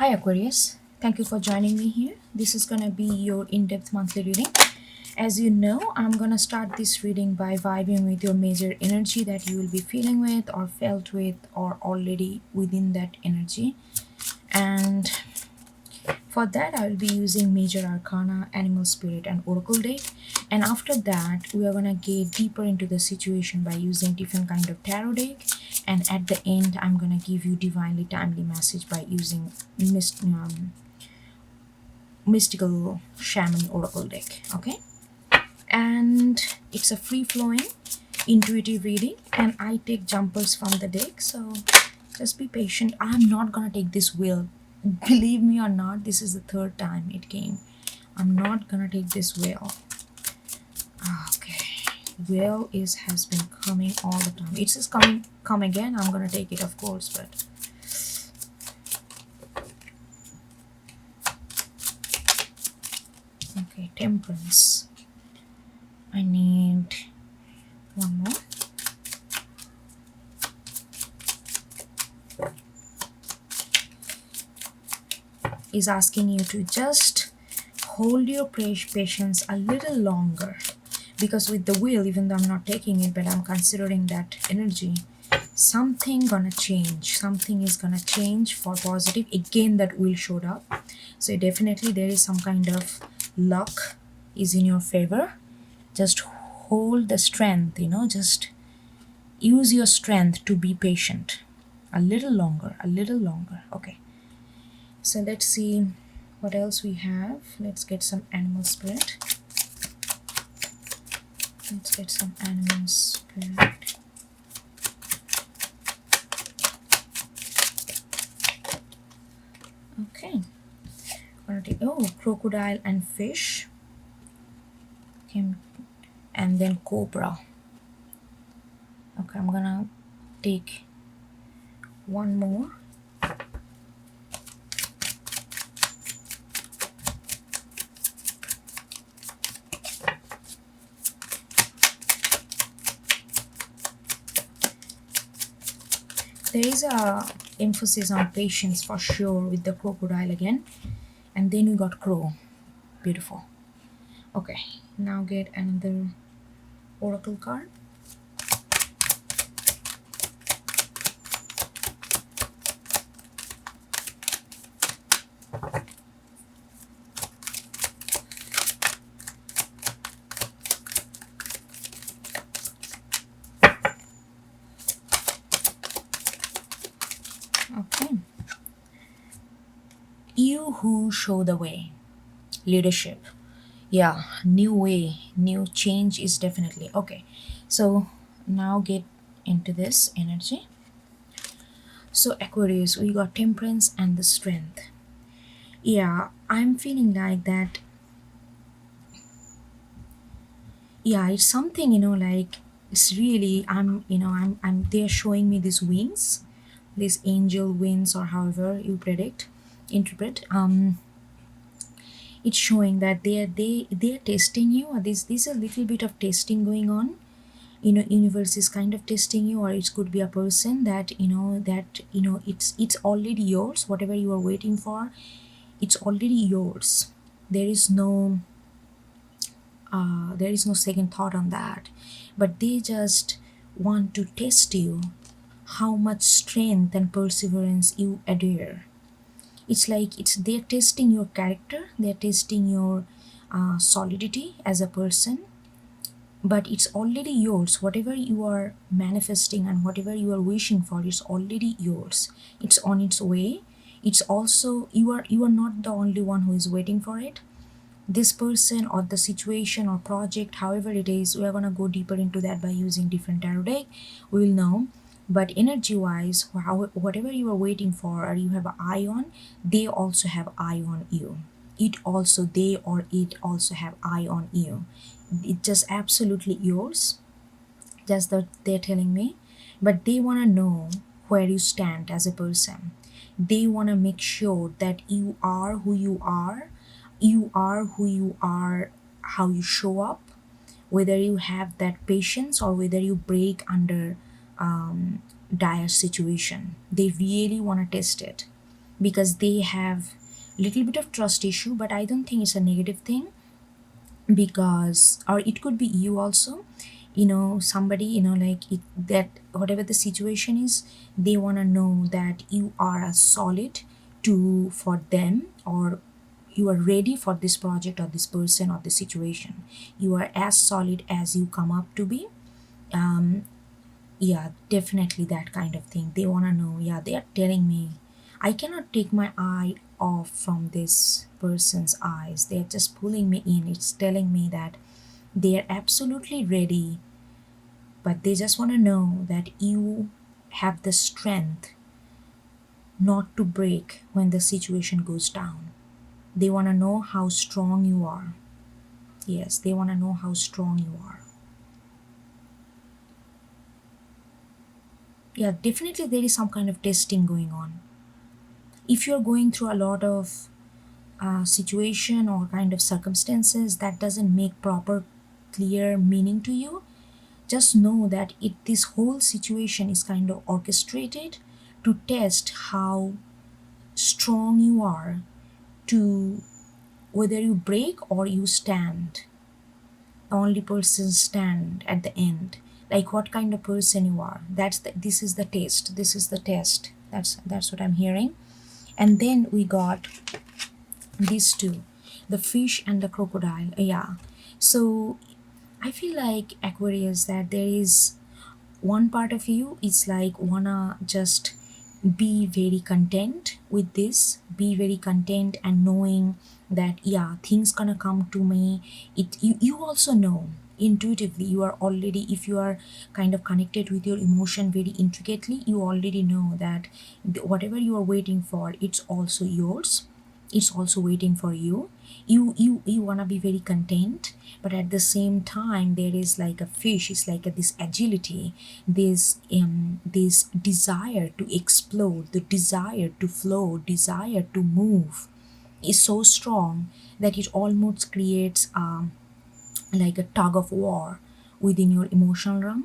Hi Aquarius, thank you for joining me here. This is gonna be your in-depth monthly reading. As you know, I'm gonna start this reading by vibing with your major energy that you will be feeling with or felt with or already within that energy. And for that, I will be using Major Arcana, Animal Spirit, and Oracle deck. And after that, we are gonna get deeper into the situation by using different kind of tarot deck. And at the end, I'm gonna give you divinely timely message by using mystical shaman oracle deck. Okay, and it's a free flowing, intuitive reading, and I take jumpers from the deck. So just be patient. I'm not gonna take this wheel. Believe me or not, this is the third time it came. I'm not gonna take this wheel. Okay, wheel has been coming all the time. It's just come again. I'm gonna take it, of course, but okay, temperance. I need one more. Is asking you to just hold your patience a little longer, because with the wheel, even though I'm not taking it, but I'm considering that energy, something gonna change. Something is gonna change for positive. Again, that wheel showed up, so definitely there is some kind of luck is in your favor. Just hold the strength, just use your strength to be patient a little longer, okay. So let's see what else we have. Let's get some animal spirit. Okay, gonna take crocodile and fish. Okay, and then cobra. Okay, I'm gonna take one more. There is a emphasis on patience for sure with the crocodile again, and then we got crow. Beautiful. Okay, now get another oracle card. Okay, you who show the way. Leadership. Yeah, new way, new change is definitely okay. So now get into this energy. So Aquarius, we got temperance and the strength. Yeah, I'm feeling like that. Yeah, it's something, like it's really, I'm they're showing me these wings, these angel wings, or however you interpret. It's showing that they're testing you, or there's a little bit of testing going on. Universe is kind of testing you, or it could be a person that it's already yours. Whatever you are waiting for, it's already yours. There is no second thought on that, but they just want to test you, how much strength and perseverance you adhere. It's like they're testing your character, they're testing your solidity as a person, but it's already yours. Whatever you are manifesting and whatever you are wishing for is already yours. It's on its way. It's also, you are not the only one who is waiting for it. This person or the situation or project, however it is, we are going to go deeper into that by using different tarot deck. We will know, but energy wise, whatever you are waiting for or you have an eye on, they also have eye on you. It also have eye on you. It's just absolutely yours. That's that they're telling me. But they want to know where you stand as a person. They want to make sure that you are who you are. You are who you are, how you show up, whether you have that patience or whether you break under dire situation. They really want to test it. because they have little bit of trust issue, but I don't think it's a negative thing, because or it could be you also, somebody, like that whatever the situation is, they want to know that you are a solid to for them, or you are ready for this project or this person or this situation. You are as solid as you come up to be. Yeah, definitely that kind of thing. They want to know. Yeah, they are telling me I cannot take my eye off from this person's eyes. They're just pulling me in. It's telling me that they are absolutely ready, but they just want to know that you have the strength not to break when the situation goes down. They want to know how strong you are. Yes, they want to know how strong you are. Yeah, definitely there is some kind of testing going on. If you're going through a lot of situation or kind of circumstances that doesn't make proper clear meaning to you, just know that this whole situation is kind of orchestrated to test how strong you are, to whether you break or you stand. The only person stand at the end, like what kind of person you are. This is the test. This is the test. That's what I'm hearing. And then we got these two, the fish and the crocodile. Yeah, so I feel like, Aquarius, that there is one part of you is like wanna just be very content with this, be very content and knowing that yeah, things gonna come to me. You also know intuitively, you are already, if you are kind of connected with your emotion very intricately, you already know that whatever you are waiting for, it's also yours. It's also waiting for you. You want to be very content, but at the same time there is like a fish. It's like this agility, this desire to explode, the desire to flow, desire to move is so strong that it almost creates like a tug of war within your emotional realm.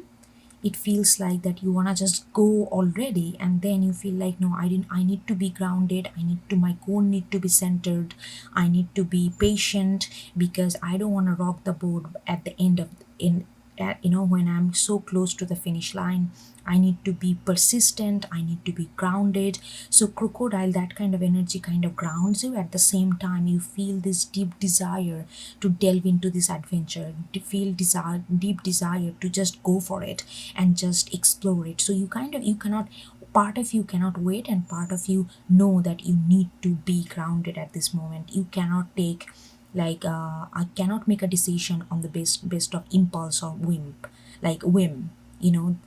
It feels like that you want to just go already, and then you feel like, no, I need to be grounded. I need to, my core need to be centered. I need to be patient, because I don't want to rock the boat at the end of in at, when I'm so close to the finish line. I need to be persistent. I need to be grounded. So crocodile, that kind of energy kind of grounds you. At the same time, you feel this deep desire to delve into this adventure, to feel desire, deep desire to just go for it and just explore it. So you kind of, you cannot, part of you cannot wait, and part of you know that you need to be grounded at this moment. You cannot take like I cannot make a decision on the based of impulse or whim.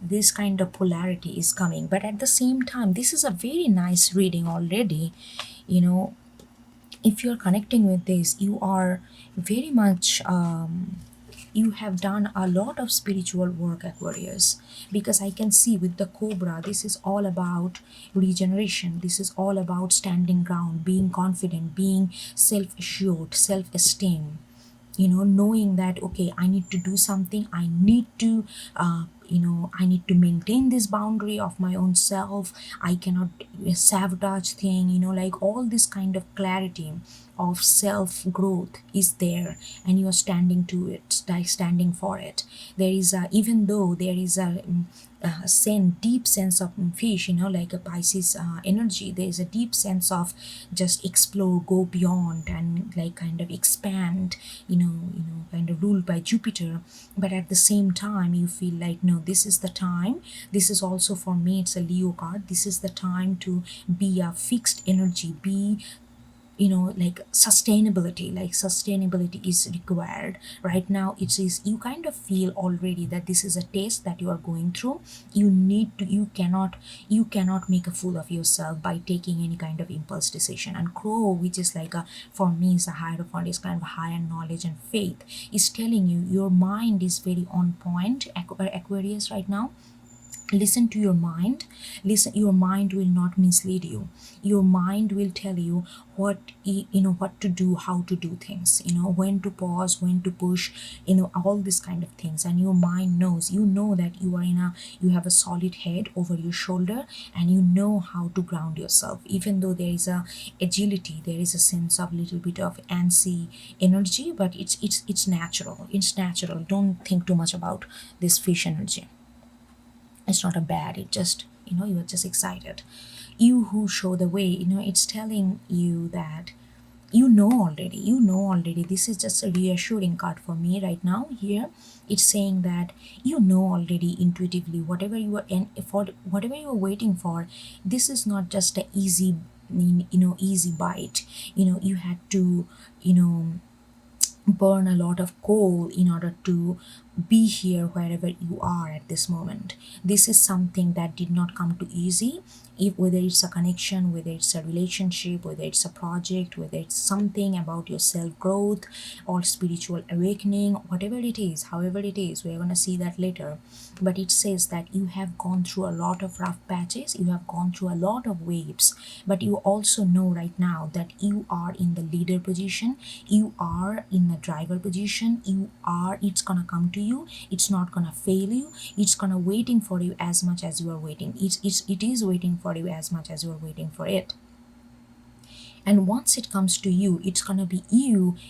This kind of polarity is coming, but at the same time, this is a very nice reading already. you know if you're connecting with this, you are very much you have done a lot of spiritual work, Aquarius, because I can see with the cobra, this is all about regeneration. This is all about standing ground, being confident, being self-assured, self-esteem. Knowing that, okay, I need to do something. I need to I need to maintain this boundary of my own self. I cannot sabotage thing. Like all this kind of clarity of self growth is there, and you are standing to it, like standing for it. There is a, even though there is a deep sense of fish, like a Pisces energy, there is a deep sense of just explore, go beyond, and like kind of expand, kind of ruled by Jupiter. But at the same time, you feel like, no, this is the time. This is also for me, it's a Leo card. This is the time to be a fixed energy, be like sustainability is required right now. It is, you kind of feel already that this is a test that you are going through. You cannot make a fool of yourself by taking any kind of impulse decision. And crow, which is like a, for me, is a hierophant, is kind of higher knowledge and faith, is telling you your mind is very on point, Aquarius, right now. Listen to your mind. Listen, your mind will not mislead you. Your mind will tell you what what to do, how to do things, when to pause, when to push, all these kind of things. And your mind knows, that you are you have a solid head over your shoulder, and you know how to ground yourself. Even though there is a agility, there is a sense of little bit of antsy energy, but it's natural. It's natural. Don't think too much about this fish energy. It's not a bad, it just, you are just excited. You who show the way, it's telling you that you know already. This is just a reassuring card for me right now here. It's saying that you know already intuitively whatever you are in, for whatever you are waiting for. This is not just a easy bite. You had to burn a lot of coal in order to be here wherever you are at this moment. This is something that did not come too easy. If whether it's a connection, whether it's a relationship, whether it's a project, whether it's something about your self growth or spiritual awakening, whatever it is, however it is, we're gonna see that later. But it says that you have gone through a lot of rough patches, you have gone through a lot of waves, but you also know right now that you are in the leader position, you are in the driver position, it's gonna come to you, it's not gonna fail you, it's gonna waiting for you as much as you are waiting. It is waiting for you as much as you are waiting for it. And once it comes to you, it's going to be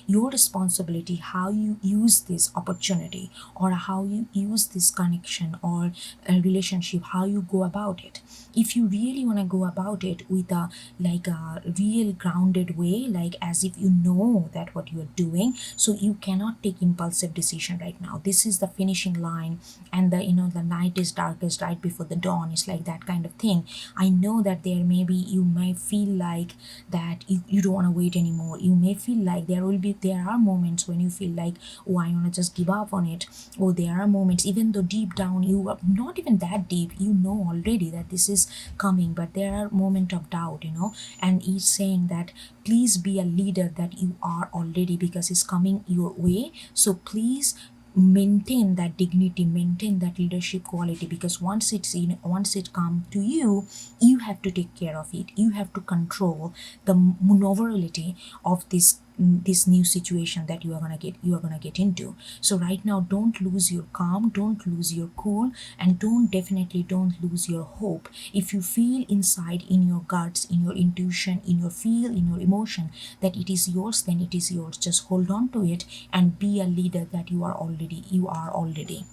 your responsibility, how you use this opportunity, or how you use this connection or a relationship, how you go about it. If you really want to go about it with a real grounded way, like as if you know that what you're doing, so you cannot take impulsive decision right now. This is the finishing line, and the night is darkest right before the dawn. It's like that kind of thing. I know that you may feel like that you don't want to wait anymore. You may feel like there are moments when you feel like, oh, I want to just give up on it. Or there are moments, even though deep down you are not even that deep, you know already that this is coming, but there are moments of doubt, and he's saying that please be a leader that you are already, because it's coming your way. So please maintain that dignity, maintain that leadership quality, because once it come to you, you have to take care of it. You have to control the maneuverability of this new situation that you are gonna get into. So right now, don't lose your calm, don't lose your cool, and definitely don't lose your hope. If you feel inside, in your guts, in your intuition, in your feel, in your emotion, that it is yours, then it is yours. Just hold on to it and be a leader that you are already.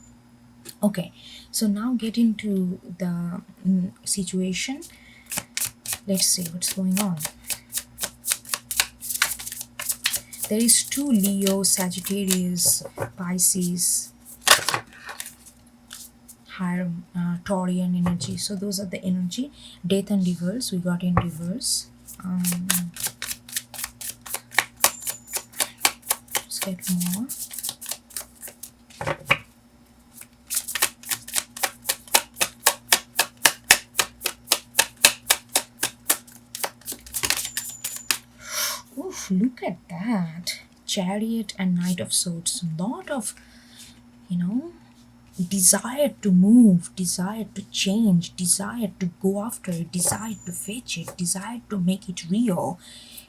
Okay, so now get into the situation. Let's see what's going on. There is 2 Leo, Sagittarius, Pisces, higher Taurian energy. So those are the energy. Death and reverse, we got in reverse. Let's get more. Oof, look at that. Chariot and Knight of Swords. Lot of, desire to move, desire to change, desire to go after it, desire to fetch it, desire to make it real.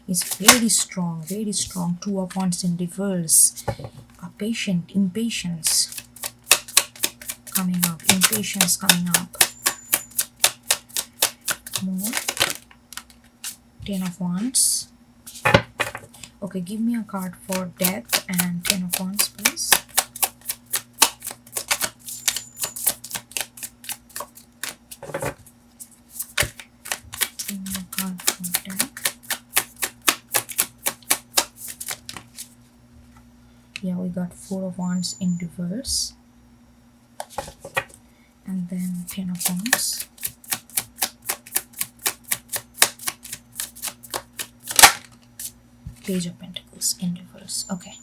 Is very strong, very strong. 2 of Wands in reverse. A patient, impatience coming up, impatience coming up. More. 10 of Wands. Okay, give me a card for death and 10 of Wands, please. Give me a card for death. Yeah, we got 4 of Wands in reverse. And then 10 of Wands. Page of Pentacles in reverse. Okay,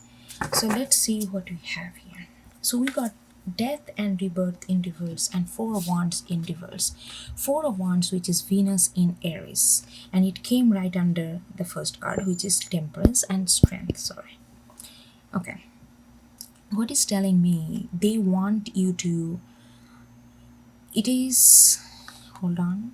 so let's see what we have here. So we got death and rebirth in reverse, and 4 of Wands in reverse. 4 of Wands, which is Venus in Aries, and it came right under the first card, which is Temperance and Strength. Sorry. Okay, what is telling me, they want you to it is, hold on,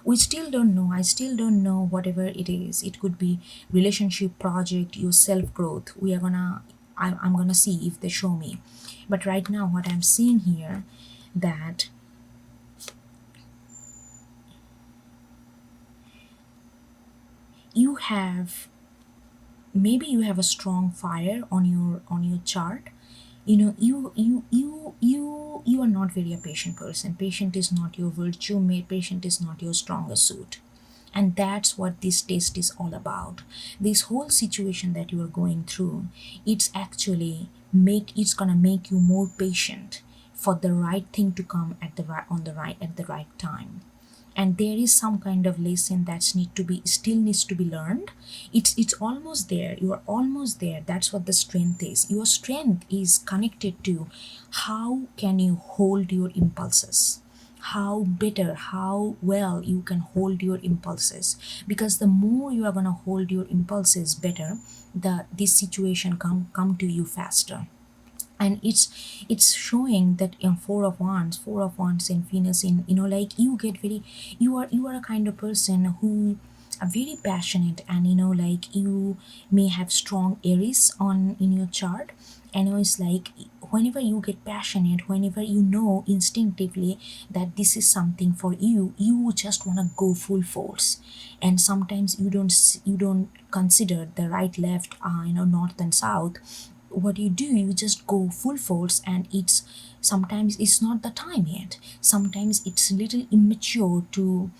we still don't know, I still don't know. Whatever it is, it could be relationship, project, your self growth. We are gonna, I'm gonna see if they show me. But right now what I'm seeing here, that you have, maybe you have a strong fire on your chart. You know, you are not very a patient person. Patient is not your virtue. Patient is not your strongest suit. And that's what this test is all about. This whole situation that you are going through, it's actually it's gonna make you more patient for the right thing to come at the right, on the right, at the right time. And there is some kind of lesson that's need to be, still needs to be learned. It's almost there, you are almost there. That's what the strength is. Your strength is connected to how can you hold your impulses, how better, how well you can hold your impulses. Because the more you are going to hold your impulses better, the this situation come to you faster. And it's showing that in four of wands in Venus, in, you know, like you get very, you are a kind of person who are very passionate. And you know, like you may have strong Aries on in your chart. And it's like whenever you get passionate, whenever you know instinctively that this is something for you, you just want to go full force. And sometimes you don't consider the right left, you know, north and south. What you do, you just go full force. And it's sometimes it's not the time yet, sometimes it's a little immature to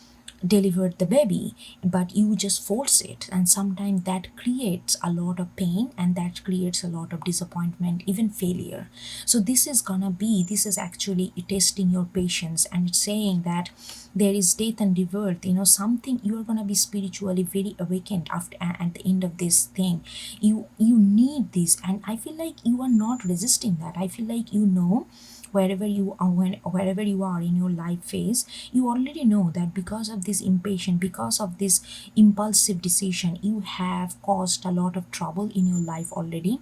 deliver the baby, but you just force it. And sometimes that creates a lot of pain, and that creates a lot of disappointment, even failure. So this is actually testing your patience. And it's saying that there is death and rebirth. You know, something, you are going to be spiritually very awakened after, at the end of this thing. You need this. And I feel like you are not resisting that. I feel like, you know, wherever you are, wherever you are in your life phase, you already know that because of this impatience, because of this impulsive decision, you have caused a lot of trouble in your life already.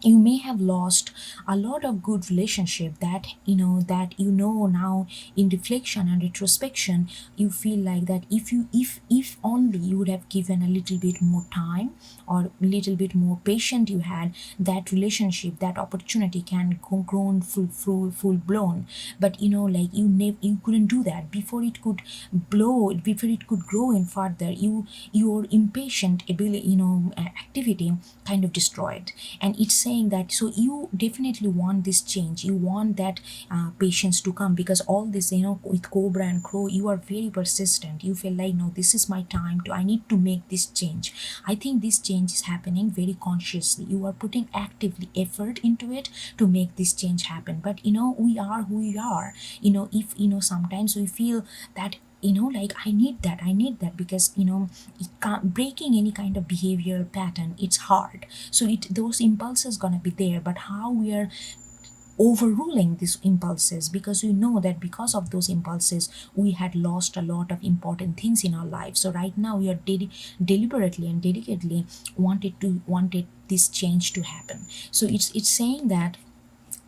You may have lost a lot of good relationship that, you know, now in reflection and retrospection, you feel like that if only you would have given a little bit more time, or a little bit more patient you had, that relationship, that opportunity can go grown full blown. But you know, like you couldn't do that before it could before it could grow in further. Your impatient ability, activity kind of destroyed. And it's saying that, so you definitely want this change, you want that patience to come, because all this, with Cobra and Crow, you are very persistent. You feel like, no, this is my time to, I need to make this change. I think this change is happening very consciously. You are putting actively effort into it to make this change happen. But we are who we are. If sometimes we feel that, like I need that because it can't, breaking any kind of behavioral pattern, it's hard. So those impulses gonna be there, but how we are overruling these impulses, because we know that because of those impulses we had lost a lot of important things in our life. So right now we are deliberately and delicately wanted this change to happen. So it's saying that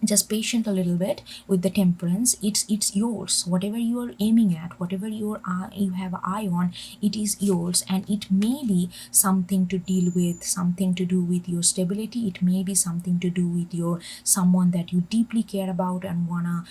just patient a little bit with the temperance. It's yours. Whatever you are aiming at, whatever you have an eye on, it is yours. And it may be something to deal with, something to do with your stability. It may be something to do with your someone that you deeply care about and wanna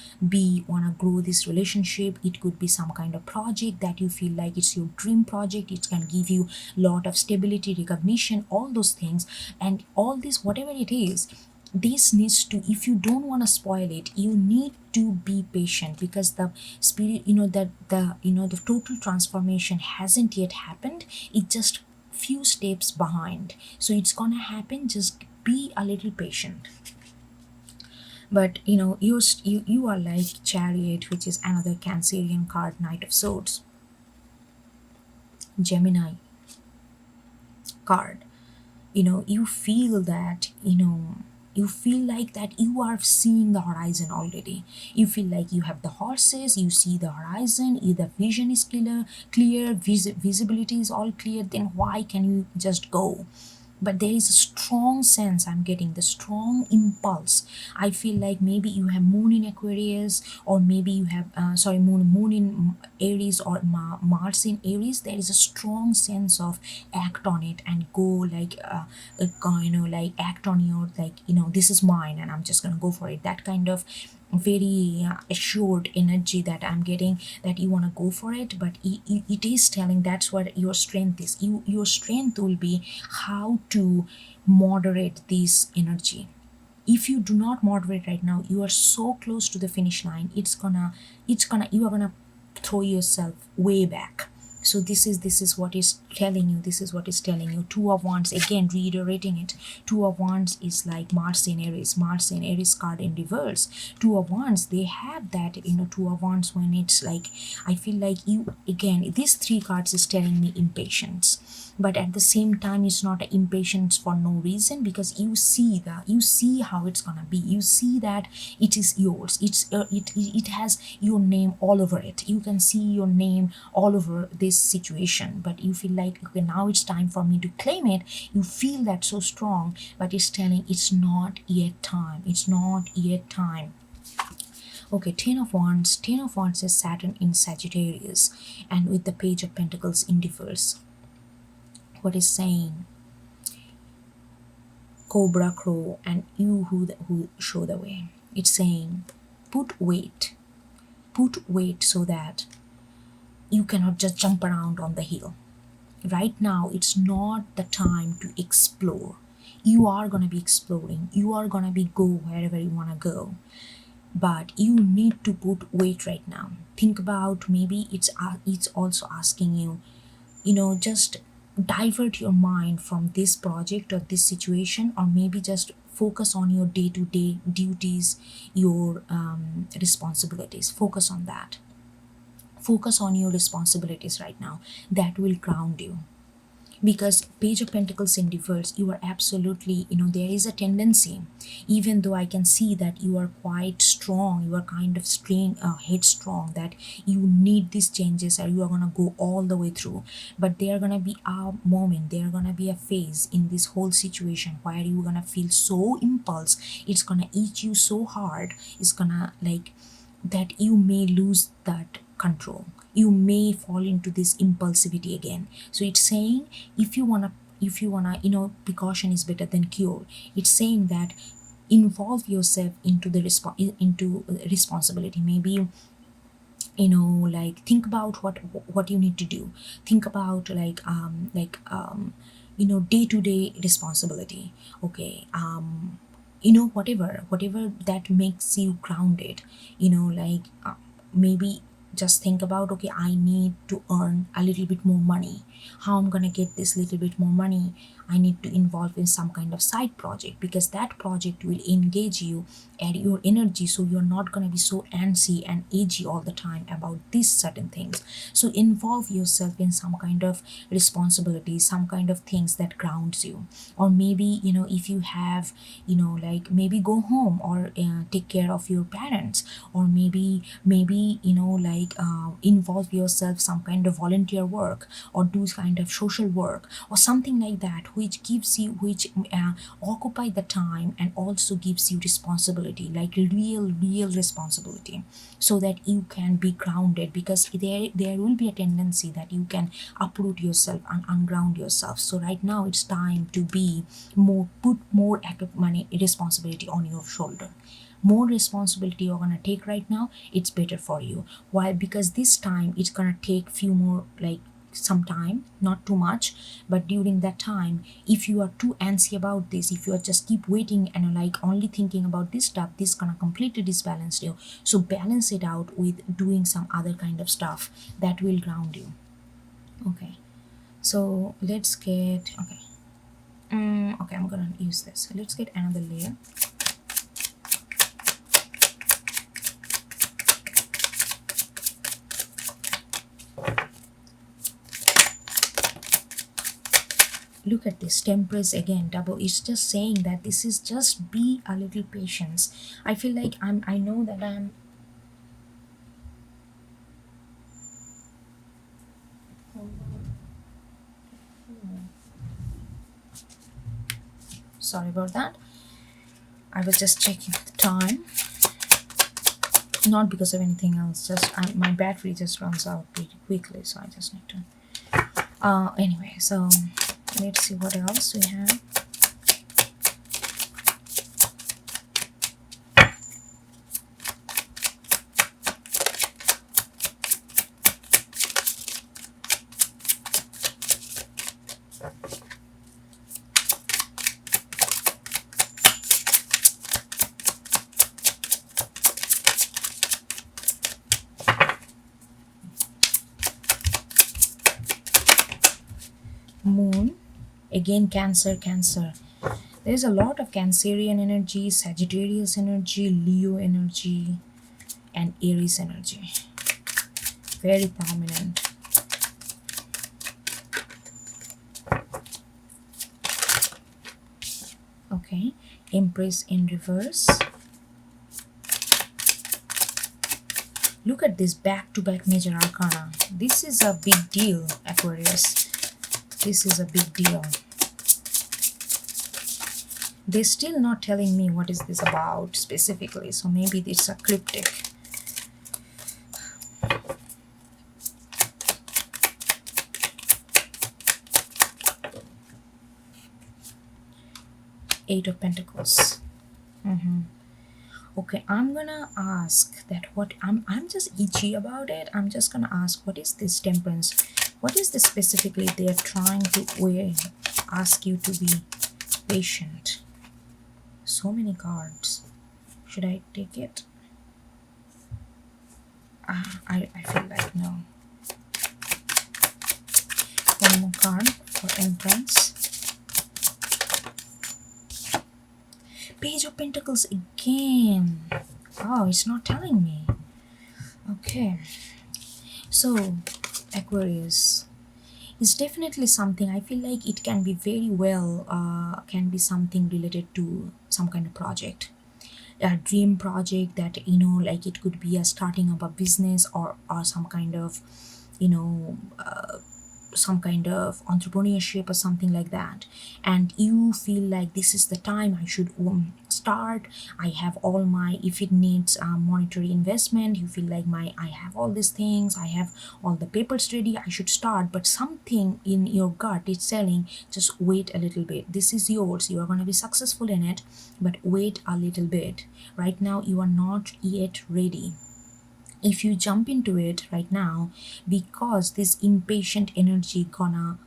grow this relationship. It could be some kind of project that you feel like it's your dream project. It can give you lot of stability, recognition, all those things. And all this, whatever it is, this needs to, if you don't want to spoil it, you need to be patient, because the spirit, that the total transformation hasn't yet happened. It just few steps behind, so it's gonna happen. Just be a little patient. But you are like Chariot, which is another Cancerian card, Knight of Swords, Gemini card. You feel that, you feel like that you are seeing the horizon already. You feel like you have the horses, you see the horizon, the vision is clear, visibility is all clear. Then why can you just go? but there is a strong sense, I'm getting the strong impulse. I feel like maybe you have moon in Aquarius, or maybe you have moon in Aries, or Mars in Aries. There is a strong sense of act on it and go like like act on your, like, this is mine and I'm just gonna go for it. That kind of very assured energy that I'm getting, that you want to go for it. But it is telling that's what your strength is. Your strength will be how to moderate this energy. If you do not moderate right now, you are so close to the finish line, you are gonna throw yourself way back. So this is what is telling you. This is what is telling you. Two of Wands, again reiterating it. Two of Wands is like Mars in Aries. Mars in Aries card in reverse. Two of Wands, they have that, Two of Wands, when it's like, I feel like you, again, these three cards is telling me impatience, but at the same time it's not an impatience for no reason, because you see how it's gonna be. You see that it is yours. It has your name all over it. You can see your name all over this situation, but you feel like, okay, now it's time for me to claim it. You feel that so strong, but it's telling it's not yet time. It's not yet time. Okay, Ten of Wands. Ten of Wands is Saturn in Sagittarius, and with the Page of Pentacles in reverse. What is saying? Cobra, crow, and you who show the way. It's saying, put weight so that you cannot just jump around on the hill. Right now it's not the time to explore. You are going to be exploring, you are going to be go wherever you want to go, but you need to put weight right now. Think about, maybe it's also asking you, just divert your mind from this project or this situation, or maybe just focus on your day-to-day duties, your responsibilities. Focus on that. Focus on your responsibilities right now. That will ground you. Because Page of Pentacles in reverse, you are absolutely, there is a tendency, even though I can see that you are quite strong, you are kind of headstrong, that you need these changes or you are going to go all the way through. But there are going to be a moment, there are going to be a phase in this whole situation where you're going to feel so impulse, it's going to eat you so hard, it's going to like that you may lose that control. You may fall into this impulsivity again. So it's saying, if you wanna precaution is better than cure. It's saying that involve yourself into the responsibility. Maybe, like, think about what you need to do. Think about day-to-day responsibility. Okay, whatever that makes you grounded, maybe just think about, okay, I need to earn a little bit more money. How I'm gonna get this little bit more money? I need to involve in some kind of side project, because that project will engage you and your energy, so you're not gonna be so antsy and edgy all the time about these certain things. So involve yourself in some kind of responsibility, some kind of things that grounds you. Or maybe, if you have, like, maybe go home or take care of your parents. Or maybe involve yourself some kind of volunteer work, or do kind of social work or something like that, which gives you, occupy the time and also gives you responsibility, like real responsibility, so that you can be grounded. Because there will be a tendency that you can uproot yourself and unground yourself. So right now it's time to be put more money responsibility on your shoulder. More responsibility you're gonna take right now, it's better for you. Why? Because this time it's gonna take few more, like, some time, not too much. But during that time, if you are too antsy about this, if you are just keep waiting and like only thinking about this stuff, this gonna completely disbalance you. So balance it out with doing some other kind of stuff that will ground you. Okay, so let's get, okay, okay, I'm gonna use this. Let's get another layer. Look at this, Temperance again, double. It's just saying that this is just be a little patience. I feel like I know that I'm, Sorry about that. I was just checking the time, not because of anything else, just my battery just runs out pretty quickly, so I just need to anyway, so let's see what else we have. Moon, again Cancer. There's a lot of Cancerian energy, Sagittarius energy, Leo energy, and Aries energy, very prominent. Okay, Empress in reverse. Look at this back-to-back major arcana. This is a big deal, Aquarius. This is a big deal. They're still not telling me what is this about specifically, so maybe it's a cryptic. Eight of Pentacles. Okay, I'm gonna ask that what I'm just itchy about it. I'm just gonna ask, what is this Temperance? What is this specifically they are trying to ask you to be patient? So many cards. Should I take it? I feel like no. One more card for Temperance. Page of Pentacles again. Oh, it's not telling me. Okay. So, Aquarius is definitely something. I feel like it can be very well, can be something related to some kind of project. A dream project that, like it could be a starting up a business or some kind of, some kind of entrepreneurship or something like that, and you feel like this is the time I should start. I have all my, if it needs monetary investment, you feel like I have all these things, I have all the papers ready, I should start, but something in your gut is telling just wait a little bit. This is yours, you are going to be successful in it, but wait a little bit. Right now you are not yet ready. If you jump into it right now, because this impatient energy gonna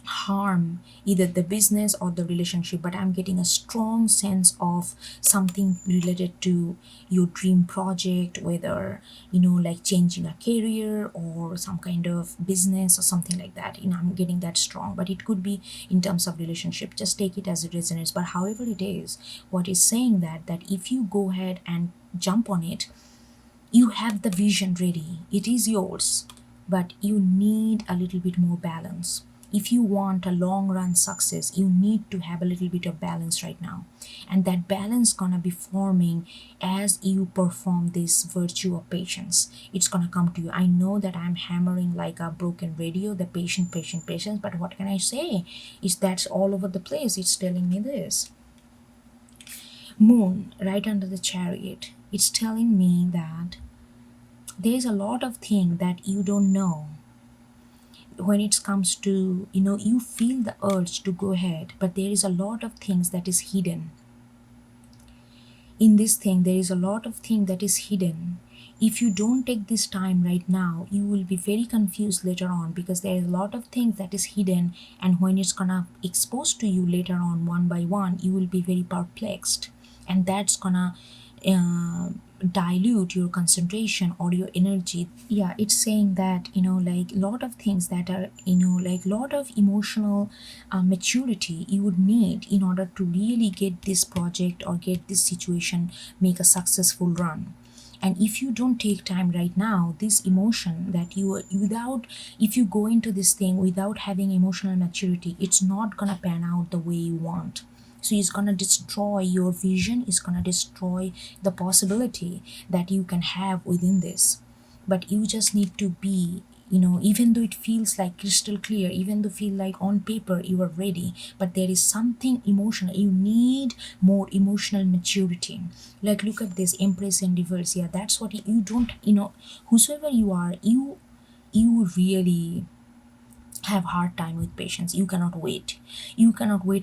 harm either the business or the relationship, but I'm getting a strong sense of something related to your dream project, whether like changing a career or some kind of business or something like that. I'm getting that strong, but it could be in terms of relationship. Just take it as it resonates. But however it is, what is saying that if you go ahead and jump on it, you have the vision ready, it is yours, but you need a little bit more balance. If you want a long run success, you need to have a little bit of balance right now, and that balance gonna be forming as you perform this virtue of patience. It's gonna come to you. I know that I'm hammering like a broken radio, the patience, but what can I say? Is that's all over the place. It's telling me this. Moon right under the Chariot, it's telling me that there's a lot of things that you don't know when it comes to, you feel the urge to go ahead, but there is a lot of things that is hidden. In this thing, there is a lot of thing that is hidden. If you don't take this time right now, you will be very confused later on, because there is a lot of things that is hidden, and when it's gonna expose to you later on one by one, you will be very perplexed, and that's gonna dilute your concentration or your energy. Yeah, it's saying that like a lot of things that are like lot of emotional maturity you would need in order to really get this project or get this situation make a successful run. And if you don't take time right now, this emotion that if you go into this thing without having emotional maturity, it's not gonna pan out the way you want. So it's gonna destroy your vision, it's gonna destroy the possibility that you can have within this. But you just need to be even though it feels like crystal clear, even though feel like on paper you are ready, but there is something emotional. You need more emotional maturity. Like, look at this Empress in reverse. Yeah, that's what you don't, whosoever you are, you really have hard time with patience. You cannot wait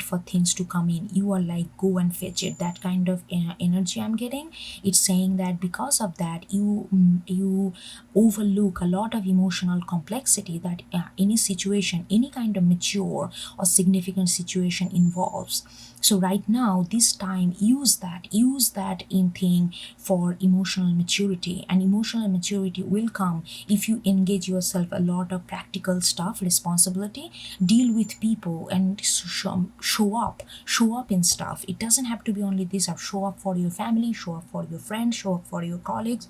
for things to come in. You are like, go and fetch it. That kind of energy I'm getting. It's saying that because of that, you overlook a lot of emotional complexity that any situation, any kind of mature or significant situation involves. So right now, this time, use that in thing for emotional maturity. And emotional maturity will come if you engage yourself a lot of practical stuff, responsibility, deal with people, and show up in stuff. It doesn't have to be only this. Show up for your family, show up for your friends, show up for your colleagues,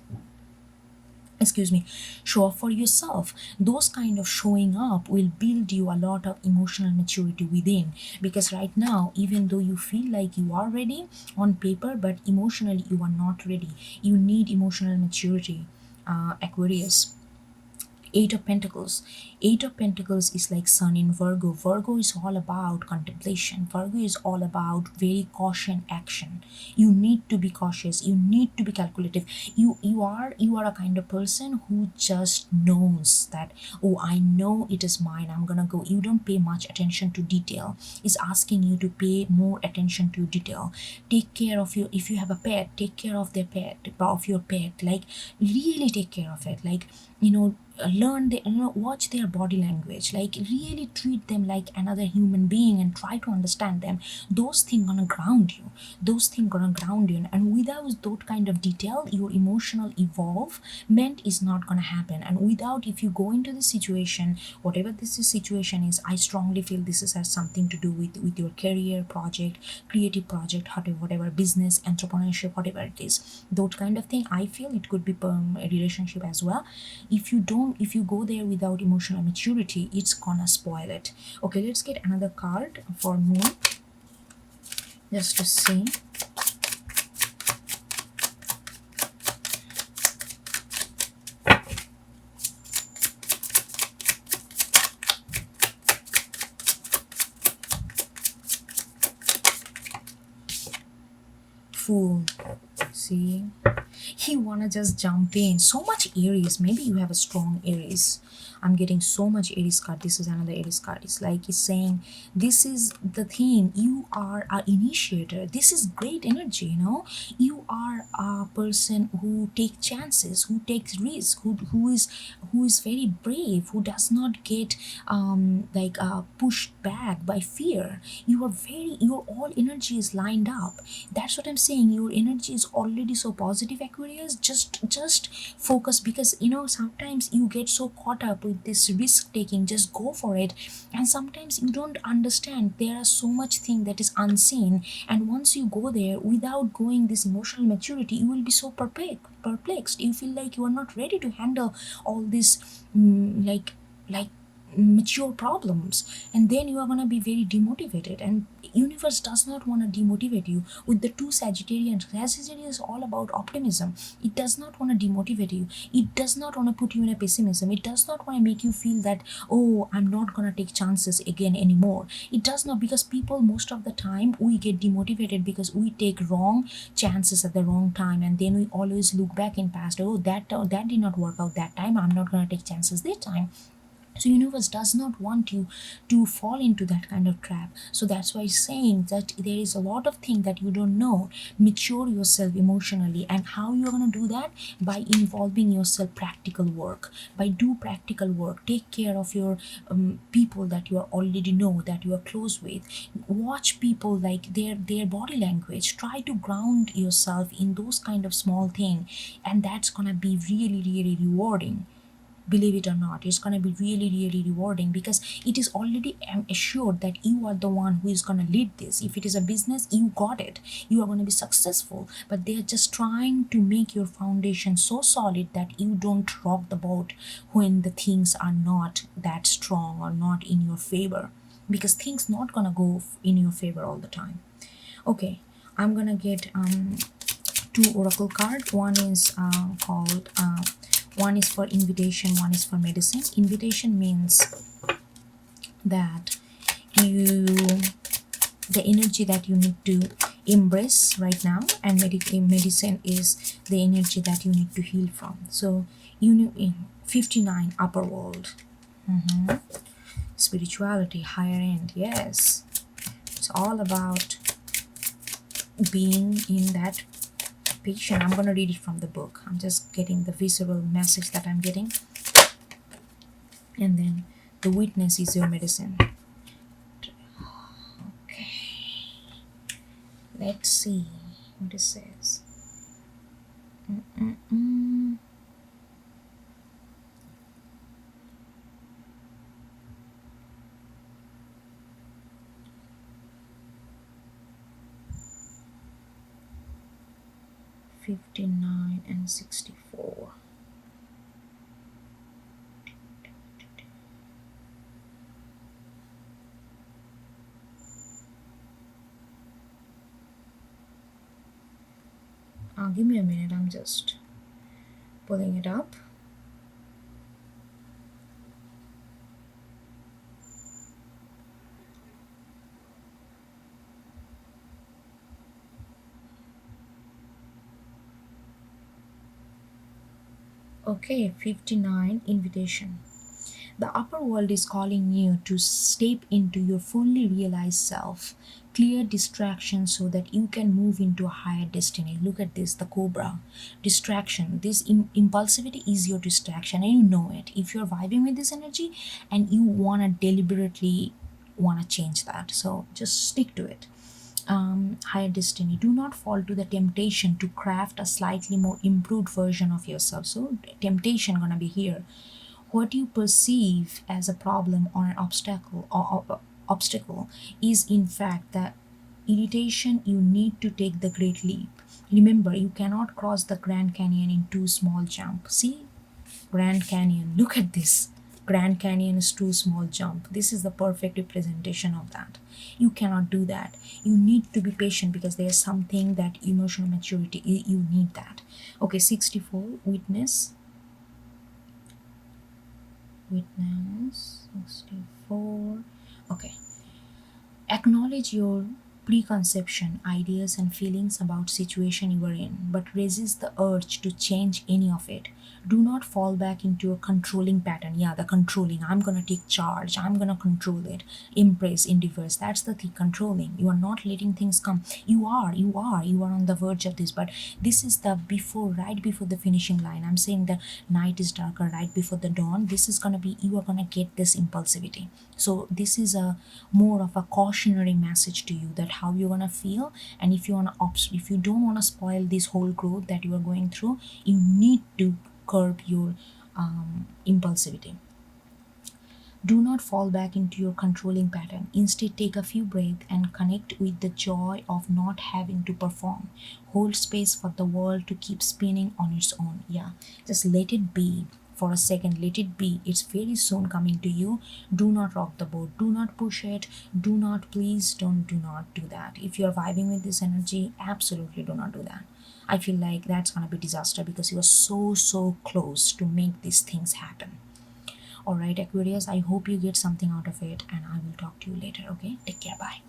excuse me, show up for yourself. Those kind of showing up will build you a lot of emotional maturity within. Because right now, even though you feel like you are ready on paper, but emotionally you are not ready. You need emotional maturity, Aquarius. Eight of Pentacles is like Sun in Virgo. Virgo is all about contemplation. Virgo is all about very caution action. You need to be cautious. You need to be calculative. You are a kind of person who just knows that, oh, I know it is mine, I'm gonna go. You don't pay much attention to detail. It's asking you to pay more attention to detail. Take care of your, if you have a pet, take care of their pet, of your pet. Like, really take care of it. Like, learn the, watch their body language. Like, really treat them like another human being and try to understand them. Those things gonna ground you. And without that kind of detail, your emotional evolvement is not gonna happen. And without, if you go into the situation, whatever this situation is, I strongly feel this has something to do with your career project, creative project, whatever, business, entrepreneurship, whatever it is. Those kind of thing, I feel it could be a relationship as well. If you go there without emotional maturity, it's gonna spoil it. Okay, let's get another card for Moon, just to see. Fool. See, he wanna just jump in. So much Aries. Maybe you have a strong Aries. I'm getting so much Aries card. This is another Aries card. It's like it's saying, this is the thing. You are an initiator. This is great energy. You are a person who takes chances, who takes risks, who is very brave, who does not get pushed back by fear. Your all energy is lined up. That's what I'm saying. Your energy is already so positive, Aquarius. Just focus, because sometimes you get so caught up with this risk taking. Just go for it. And sometimes you don't understand, there are so much thing that is unseen, and once you go there without going this emotional maturity, you will be so perplexed. You feel like you are not ready to handle all this, like mature problems, and then you are going to be very demotivated. And universe does not want to demotivate you. With the two Sagittarians, Sagittarius is all about optimism. It does not want to demotivate you. It does not want to put you in a pessimism. It does not want to make you feel that, oh, I'm not going to take chances again anymore. It does not, because people, most of the time, we get demotivated because we take wrong chances at the wrong time, and then we always look back in past. Oh, that did not work out that time, I'm not going to take chances this time. So universe does not want you to fall into that kind of trap. So that's why it's saying that there is a lot of things that you don't know. Mature yourself emotionally. And how you're going to do that? By involving yourself practical work. By do practical work. Take care of your people that you already know, that you are close with. Watch people, like their body language. Try to ground yourself in those kind of small things, and that's going to be really, really rewarding. Believe it or not, it's going to be really, really rewarding, because it is already assured that you are the one who is going to lead this. If it is a business, you got it, you are going to be successful. But they are just trying to make your foundation so solid that you don't rock the boat when the things are not that strong or not in your favor, because things not going to go in your favor all the time. Okay, I'm gonna get two oracle cards. One is called One is for invitation, one is for medicine. Invitation means that you, the energy that you need to embrace right now, and medicine is the energy that you need to heal from. So you know, in 59, upper world, spirituality, higher end. Yes, it's all about being in that patient. I'm gonna read it from the book. I'm just getting the visceral message that I'm getting. And then the witness is your medicine. Okay, let's see what it says. 59 and 64. Give me a minute, I'm just pulling it up. Okay, 59, invitation. The upper world is calling you to step into your fully realized self, clear distractions so that you can move into a higher destiny. Look at this, the cobra. Distraction. This impulsivity is your distraction, and you know it. If you're vibing with this energy and you want to deliberately want to change that, so just stick to it. Higher destiny. Do not fall to the temptation to craft a slightly more improved version of yourself. So temptation gonna be here. What you perceive as a problem or an obstacle is in fact the irritation you need to take the great leap. Remember, you cannot cross the Grand Canyon in two small jumps. See, Grand Canyon, look at this. Grand Canyon is too small jump. This is the perfect representation of that. You cannot do that. You need to be patient because there's something that emotional maturity, you need that. Okay, 64, witness. Witness, 64. Okay. Acknowledge your preconception, ideas and feelings about situation you are in, but resist the urge to change any of it. Do not fall back into a controlling pattern. Yeah, the controlling. I'm gonna take charge. I'm gonna control it. Impress, endeavors. That's the thing. Controlling. You are not letting things come. You are on the verge of this. But this is the before, right before the finishing line. I'm saying the night is darker right before the dawn. This is gonna be. You are gonna get this impulsivity. So this is a more of a cautionary message to you that how you're gonna feel, and if you wanna if you don't wanna spoil this whole growth that you are going through, you need to curb your impulsivity. Do not fall back into your controlling pattern. Instead, take a few breaths and connect with the joy of not having to perform. Hold space for the world to keep spinning on its own. Yeah, just let it be for a second. Let it be. It's very soon coming to you. Do not rock the boat. Do not push it. Do not, please don't, do not do that. If you're vibing with this energy, absolutely do not do that. I feel like that's gonna be disaster because you are so close to make these things happen. All right, Aquarius, I hope you get something out of it, and I will talk to you later. Okay, take care. Bye.